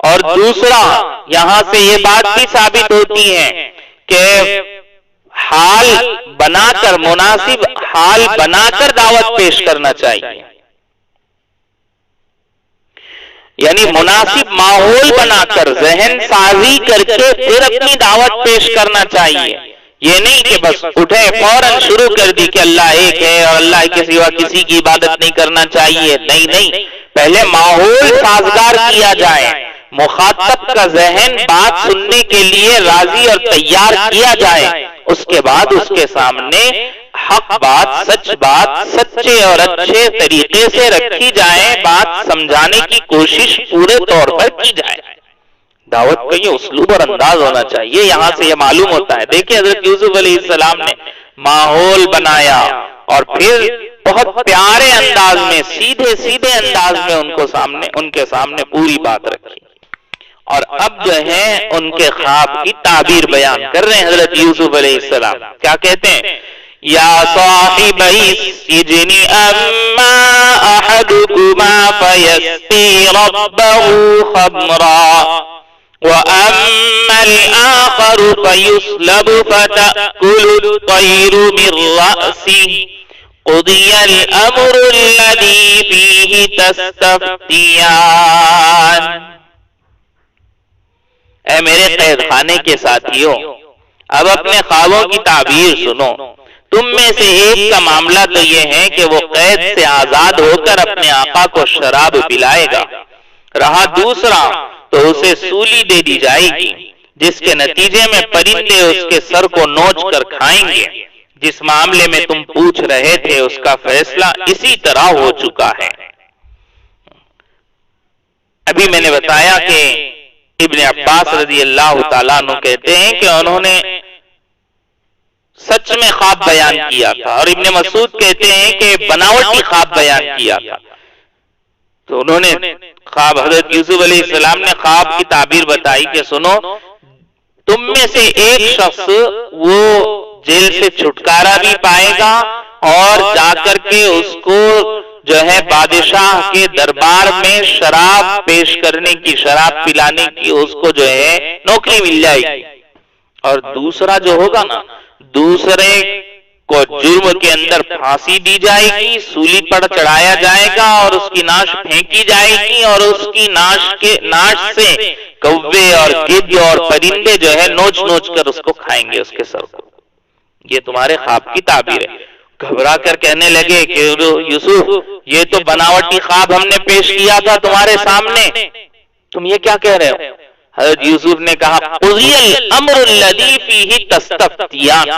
اور دوسرا یہاں سے یہ بات بھی ثابت ہوتی ہے کہ حال بنا کر, مناسب حال بنا کر دعوت پیش کرنا چاہیے. یعنی مناسب ماحول بنا کر, ذہن سازی کر کے پھر اپنی دعوت پیش کرنا چاہیے. یہ نہیں کہ بس اٹھے فوراً شروع کر دی کہ اللہ ایک ہے اور اللہ کے سوا کسی کی عبادت نہیں کرنا چاہیے. نہیں, پہلے ماحول سازگار کیا جائے, مخاطب کا ذہن بات سننے کے لیے راضی اور تیار کیا جائے. اس کے بعد اس کے سامنے حق بات, سچ بات, سچے اور اچھے طریقے سے رکھی جائے, بات سمجھانے کی کوشش پورے طور پر کی جائے. دعوت کا یہ اسلوب اور انداز ہونا چاہیے. یہاں سے یہ معلوم ہوتا ہے. دیکھیں حضرت یوسف علیہ السلام نے ماحول بنایا اور پھر بہت پیارے انداز میں, سیدھے انداز میں ان کے سامنے پوری بات رکھی. اور اب جو ہے ان کے خواب کی تعبیر بیان کر رہے ہیں حضرت یوسف علیہ السلام. کیا کہتے ہیں؟ یا صاحبی السجن اما احدکما فیسقی ربہ خمرا وَأَمَّا الْآخَرُ فَيُصْلَبُ فَتَأْكُلُ الطَّيْرُ مِنْ رَأْسِهِ قُضِيَ الْأَمْرُ الَّذِي فِيهِ تَسْتَفْتِيَانِ. اے میرے قید خانے کے ساتھیوں, اب اپنے خوابوں کی تعبیر سنو. تم میں سے ایک کا معاملہ تو یہ ہے کہ وہ قید سے آزاد ہو کر اپنے آقا کو شراب پلائے گا. رہا دوسرا تو اسے سولی دے دی جائے گی, جس کے نتیجے میں پرندے اس کے سر کو نوچ کر کھائیں گے. جس معاملے میں تم پوچھ رہے تھے اس کا فیصلہ اسی طرح ہو چکا ہے. ابھی میں نے بتایا کہ ابن عباس رضی اللہ تعالیٰ عنہ کہتے ہیں کہ انہوں نے سچ میں خواب بیان کیا تھا, اور ابن مسعود کہتے ہیں کہ بناوٹی خواب بیان کیا تھا. تو انہوں نے خواب, حضرت یوسف علیہ السلام نے خواب کی تعبیر بتائی کہ سنو, تم میں سے ایک شخص وہ جیل سے چھٹکارا بھی پائے گا اور جا کر کے اس کو جو ہے بادشاہ کے دربار میں شراب پیش کرنے کی، شراب پلانے کی اس کو جو ہے نوکری مل جائے گی۔ اور دوسرا جو ہوگا نا، دوسرے کو جرم کے اندر پھانسی دی جائے گی، سولی پر چڑھایا جائے گا اور اس کی ناش پھینکی جائے گی، اور اس کی ناش سے کوے اور گدھ اور پرندے جو ہے نوچ نوچ کر اس کو کھائیں گے، اس کے سر کو۔ یہ تمہارے خواب کی تعبیر ہے۔ گھبرا کر کہنے لگے کہ یوسف، یہ تو بناوٹی خواب ہم نے پیش کیا تھا تمہارے سامنے، تم یہ کیا کہہ رہے ہو؟ حضرت یوسف نے کہا قضی الامر الذی فیہ تستفتیان،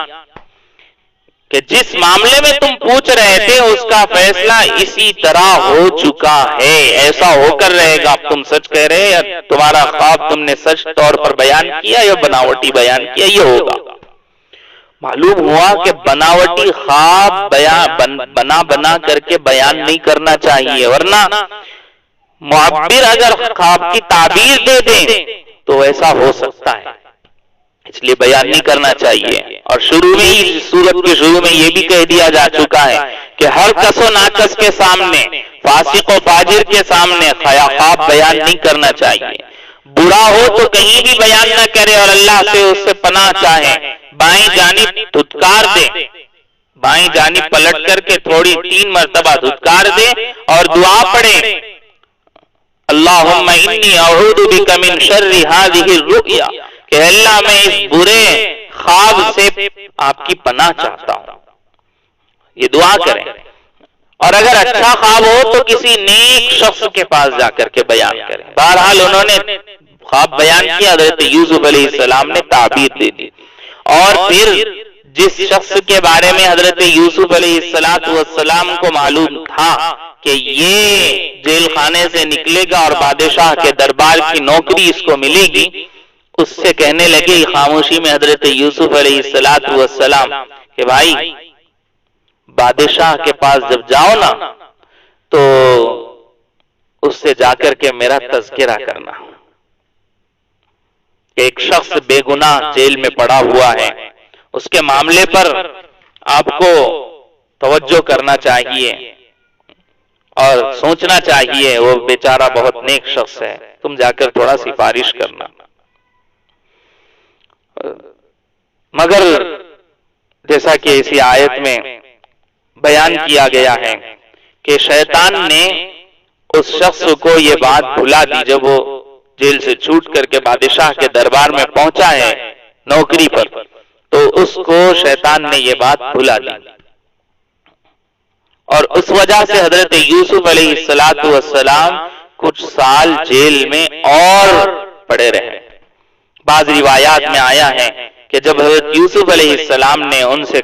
کہ جس معاملے میں تم پوچھ رہے تھے اس کا فیصلہ اسی طرح ہو چکا ہے، ایسا ہو کر رہے گا۔ تم سچ کہہ رہے یا تمہارا خواب تم نے سچ طور پر بیان کیا یا بناوٹی بیان کیا، یہ ہوگا۔ معلوم ہوا کہ بناوٹی خواب بنا کر کے بیان نہیں کرنا چاہیے، ورنہ معبر اگر خواب کی تعبیر دے دیں تو ایسا ہو سکتا ہے، اس لیے بیان نہیں کرنا چاہیے۔ اور شروع میں ہی، سورت کے شروع میں یہ بھی کہہ دیا جا چکا ہے کہ ہر کس و ناکس کے سامنے، فاسق و فاجر کے سامنے خواب بیان نہیں کرنا چاہیے۔ برا ہو تو کہیں بھی بیان نہ کرے اور اللہ سے اس سے پناہ چاہے، بائیں جانب دھتکار دے، بائیں جانب پلٹ کر کے تھوڑی 3 مرتبہ دھتکار دے اور دعا پڑھے، اللہم انی اعوذ بک من شر ہذہ الرؤیا، کہ اللہ میں اس برے خواب سے آپ کی پناہ چاہتا ہوں۔ یہ دعا کریں، اور اگر اچھا خواب ہو تو کسی نیک شخص کے پاس جا کر کے بیان کریں۔ بہرحال انہوں نے خواب بیان کیا، حضرت یوسف علیہ السلام نے تعبیر دے دی، اور پھر جس شخص کے بارے میں حضرت یوسف علیہ السلام کو معلوم تھا کہ یہ جیل خانے سے نکلے گا اور بادشاہ کے دربار کی نوکری اس کو ملے گی، اس سے کہنے لگے خاموشی میں حضرت یوسف علیہ السلام کہ بھائی بادشاہ کے پاس جب جاؤ نا تو اس سے جا کر کے میرا تذکرہ کرنا، ایک شخص بے گناہ جیل میں پڑا ہوا ہے، اس کے معاملے پر آپ کو توجہ کرنا چاہیے اور سوچنا چاہیے، وہ بیچارہ بہت نیک شخص ہے، تم جا کر تھوڑا سفارش کرنا۔ مگر جیسا کہ اسی آیت میں بیان کیا گیا ہے کہ شیطان نے اس شخص کو یہ بات بھلا دی، جب وہ جیل سے چھوٹ کر کے بادشاہ کے دربار میں پہنچا ہے نوکری پر، تو اس کو شیطان نے یہ بات بھلا دی، اور اس وجہ سے حضرت یوسف علیہ السلام کچھ سال جیل میں اور پڑے رہے۔ بعض روایات میں آیا ہے کہ جب حضرت یوسف علیہ السلام نے اس سے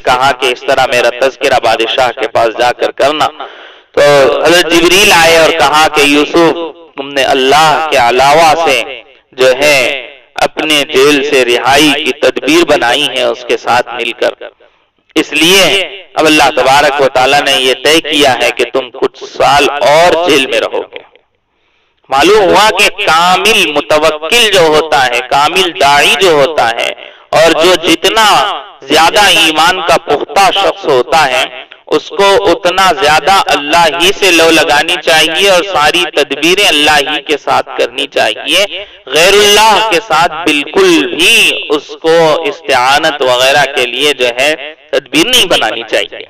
کہا کہ اس طرح میرا تذکرہ بادشاہ کے پاس جا کر کرنا، تو حضرت جبریل آئے اور کہا کہ یوسف تم نے اللہ کے علاوہ سے جو ہے اپنے جیل سے رہائی کی تدبیر بنائی ہے اس کے ساتھ مل کر، اس لیے اب اللہ تبارک و تعالیٰ نے یہ طے کیا ہے کہ تم کچھ سال اور جیل میں رہو گے۔ معلوم ہوا کہ کامل متوکل جو ہوتا ہے، کامل داعی جو ہوتا ہے، اور جو جتنا زیادہ ایمان کا پختہ شخص ہوتا ہے اس کو اتنا زیادہ اللہ ہی سے لو لگانی چاہیے اور ساری تدبیریں اللہ ہی کے ساتھ کرنی چاہیے، غیر اللہ کے ساتھ بالکل بھی اس کو استعانت وغیرہ کے لیے جو ہے تدبیر نہیں بنانی چاہیے۔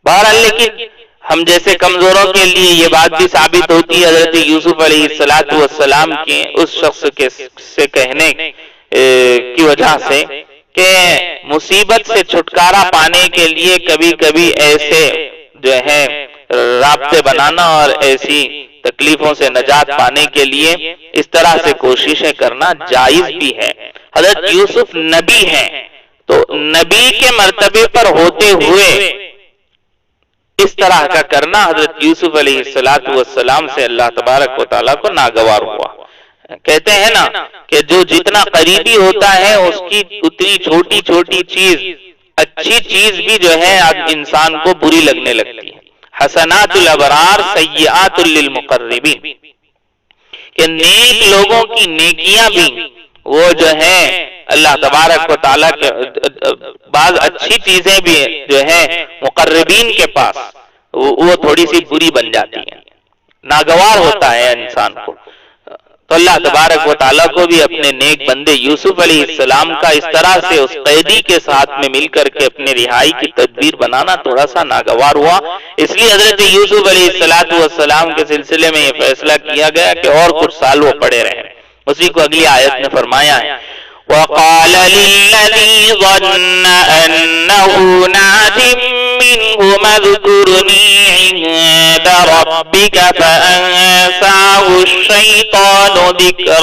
بہرحال لیکن ہم جیسے کمزوروں کے لیے یہ بات بھی ثابت ہوتی ہے حضرت یوسف علیہ السلام کے اس شخص سے کہنے کی وجہ سے کہ مصیبت سے چھٹکارا پانے کے لیے کبھی کبھی ایسے جو ہے رابطے بنانا اور ایسی تکلیفوں سے نجات پانے کے لیے اس طرح سے کوششیں کرنا جائز بھی ہے۔ حضرت یوسف نبی ہیں، تو نبی کے مرتبے پر ہوتے ہوئے اس طرح کا کرنا حضرت یوسف علیہ السلام سے اللہ تبارک و تعالیٰ کو ناگوار ہوا۔ کہتے ہیں نا کہ جو جتنا قریبی ہوتا ہے اس کی اتنی چھوٹی چھوٹی چیز، اچھی چیز بھی جو ہے انسان کو بری لگنے لگتی ہے۔ حسنات الابرار سیئات للمقربین، کہ نیک لوگوں کی نیکیاں بھی وہ جو ہے اللہ تبارک و تعالیٰ کے بعض اچھی چیزیں بھی جو ہے مقربین کے پاس وہ تھوڑی سی بری بن جاتی ہیں، ناگوار ہوتا ہے انسان کو. تو اللہ تبارک و تعالیٰ کو بھی اپنے نیک بندے یوسف علیہ السلام کا اس طرح سے اس قیدی کے ساتھ میں مل کر کے اپنے رہائی کی تدبیر بنانا تھوڑا سا ناگوار ہوا. اس لیے حضرت یوسف علیہ السلام کے سلسلے میں یہ فیصلہ کیا گیا کہ اور کچھ سال وہ پڑے رہیں. اسی کو اگلی آیت میں فرمایا ہے وَقَالَ لِلَّذِي ظَنَّ أَنَّهُ نَاجٍ مِّنْهُ اذْكُرْنِي عِندَ رَبِّكَ فَأَنسَاهُ الشَّيْطَانُ ذِكْرَ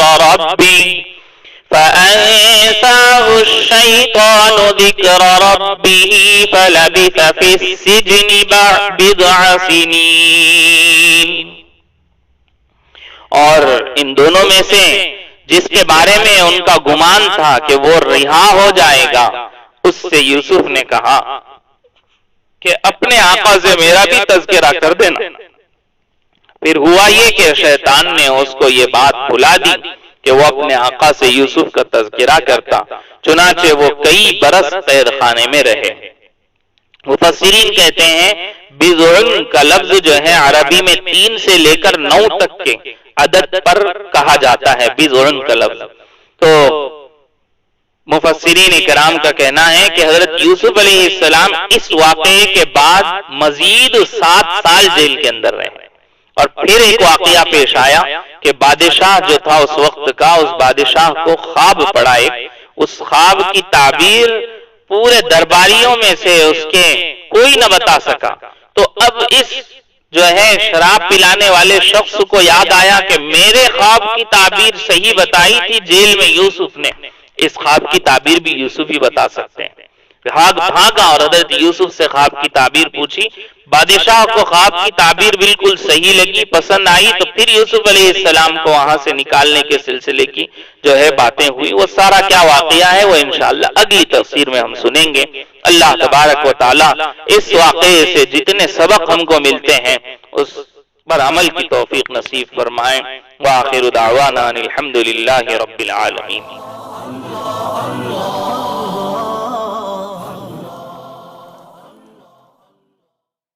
رَبِّهِ فَلَبِثَ فِي السِّجْنِ بِضْعَ سِنِينَ. اور ان دونوں میں سے جس کے بارے میں ان کا گمان تھا کہ وہ رہا ہو جائے گا، اس سے یوسف نے کہا کہ اپنے آقا سے میرا بھی تذکرہ کر دینا. پھر ہوا یہ کہ شیطان نے اس کو یہ بات بھلا دی کہ وہ اپنے آقا سے یوسف کا تذکرہ کرتا. چنانچہ وہ کئی برس قید خانے میں رہے. مفسرین کہتے ہیں بضع کا لفظ جو ہے عربی میں 3 سے لے کر 9 تک کے عدد پر کہا جاتا ہے. بضع کا لفظ تو مفسرین کرام کا کہنا ہے کہ حضرت یوسف علیہ السلام اس واقعے کے بعد مزید 7 سال جیل کے اندر رہے. اور پھر ایک واقعہ پیش آیا کہ بادشاہ جو تھا اس وقت کا، اس بادشاہ کو خواب پڑا ایک. اس خواب کی تعبیر پورے درباریوں میں سے اس کے کوئی نہ بتا سکا. تو اب اس جو ہے شراب پلانے والے شخص کو یاد آیا کہ میرے خواب کی تعبیر صحیح بتائی تھی جیل میں یوسف نے، اس خواب کی تعبیر بھی یوسف ہی بتا سکتے ہیں. بھاگا اور حضرت یوسف سے خواب کی تعبیر پوچھی. بادشاہ کو خواب کی تعبیر بالکل صحیح لگی، پسند آئی. تو پھر یوسف علیہ السلام کو وہاں سے نکالنے کے سلسلے کی جو ہے باتیں ہوئی. وہ سارا کیا واقعہ ہے وہ انشاءاللہ اگلی تفسیر میں ہم سنیں گے. اللہ تبارک و تعالی اس واقعے سے جتنے سبق ہم کو ملتے ہیں اس پر عمل کی توفیق نصیب فرمائیں. وآخر دعوانا الحمدللہ رب العالمین.